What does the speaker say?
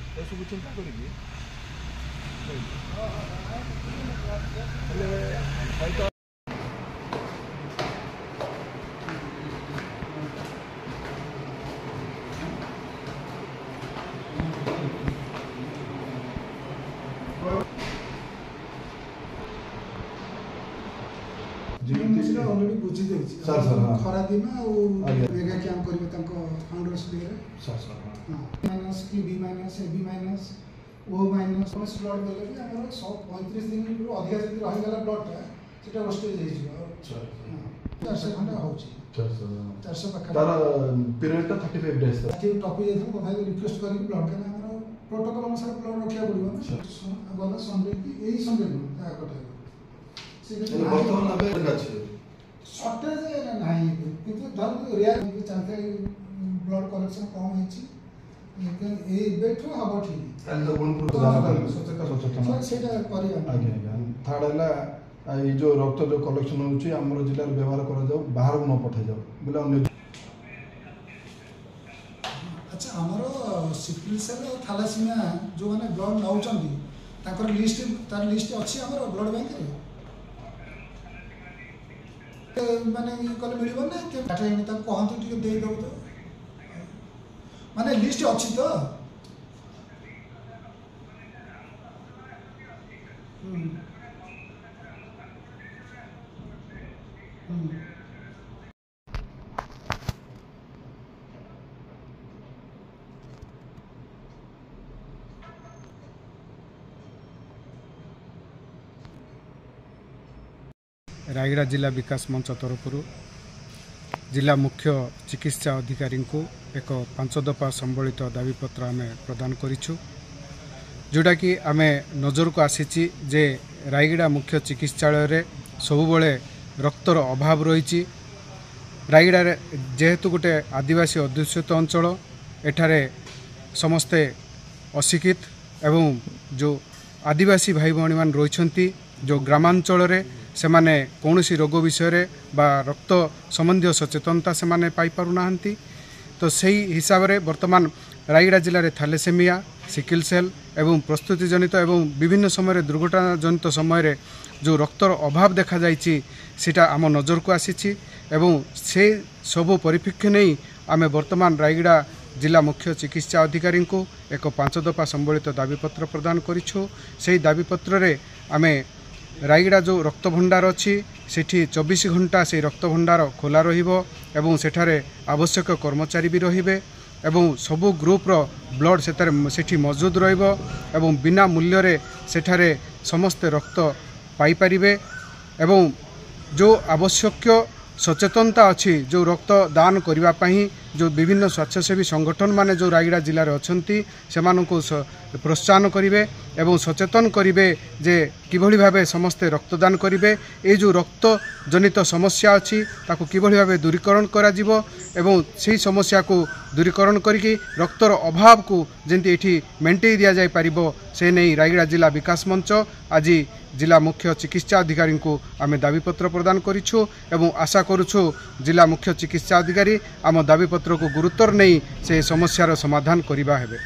सब चिंता कर ऑलरेडी बुझी देछि सर खरा दिन मेगा कैंप करबे तंको फाउंडर्स डे रे सर माइनस की B minus A B minus O minus plus blood देले भी हमर 135 दिन रो अधिक जति रहि गला ब्लड ता सेटा वेस्टेज हे जिवो 400 घंटा होछि 400 पक्का तार पीरियड 35 डेज के टॉपिक जे कथा रिक्वेस्ट करी ब्लड का हमर प्रोटोकॉल अनुसार ब्लड रखिया पड़िबो ना गला संडे की एही संडे न ता कथा बर्तमान अबे अछि शॉर्टेज नाही किंतु धर रियल चाहते ब्लड कलेक्शन कम हेछि लेकिन ए बेठो हबो ठीक ताले तो गुणपुर सचेतन सेटा करिया आगे थर्ड हला ए जो रक्त जो कलेक्शन होछि हमर जिल्ला रे व्यवहार करा जाऊ बाहर न पठा जाऊ बोले अन्य अच्छा हमर सिकल सेल और थैलासीमिया जो माने ब्लड नउचंदी ताकर लिस्ट तार लिस्ट अछि हमर ब्लड बैंक रे माने कल मिलिबो ना के डाटा एनी तक कहंतु टिके देई दउ तो माने लिस्ट अछि तो रायगड़ा जिला विकास मंच तरफ जिला मुख्य चिकित्सा अधिकारी को एक 5 दफा संबलित दाबीपत्र आम प्रदान करिछु जोटा कि आम नजर को आसी जे रायगड़ा मुख्य चिकित्सालय रे सबुबले रक्तर अभाव रही रायगड़ा जेहेतु गोटे आदिवासी अध्युषित अंचल एठारे समस्ते अशिक्षित एवं जो आदिवासी भाई भौणी मान रही जो ग्रामांचल रे से माने कौनसी रोग विषय रे बा रक्त संबंधी सचेतनता से माने पाई पारु नाहंती तो सही हिसाब रे वर्तमान रायगड़ा जिले में थैलेसेमिया सिकल सेल एवं प्रस्तुति जनित एवं विभिन्न समय दुर्घटना जनित समय जो रक्तर अभाव देखा जाइछि सेटा आम नजर को आसी एवं से सबु परिप्रेक्षी नहीं आम वर्तमान रायगड़ा जिला मुख्य चिकित्सा अधिकारी को एक 5 दफा संबलित दाबीपत्र प्रदान करिछु सेही दाबीपत्र रे आमे रायगड़ा जो रक्त भंडार अच्छी सेठी 24 घंटा से रक्त भंडार खोला रहिबो एवं सेठारे आवश्यक कर्मचारी भी रहिबे एवं सबु ग्रुप रो ब्लड सेठी मौजूद रहिबो एवं बिना मूल्य रे सेठारे समस्त रक्त पाई परिबे एवं जो आवश्यक सचेतनता अच्छी जो रक्त दान करबा पई जो विभिन्न स्वच्छासेवी संगठन माने जो रायगड़ा जिले में अच्छी से प्रोत्साहन करेंगे एवं सचेतन करेंगे जे किभली भावे समस्ते रक्तदान करेंगे ये जो रक्त जनित समस्या अच्छी ताको किभली भावे दूरीकरण करा जिवो एवं से समस्या को दूरीकरण करिकी रक्तर अभाव को जेंति एठी मेंटेई दिया जाय पारिबो से नहीं रायगड़ा जिला विकास मंच आज जिला मुख्य चिकित्सा अधिकारी को आम दाबीपत्र प्रदान करिछु एवं आशा करुछु जिला मुख्य चिकित्सा अधिकारी आम दाबीपत्र को गुरुत्व नहीं से समस्यार समाधान करिबा हेबे।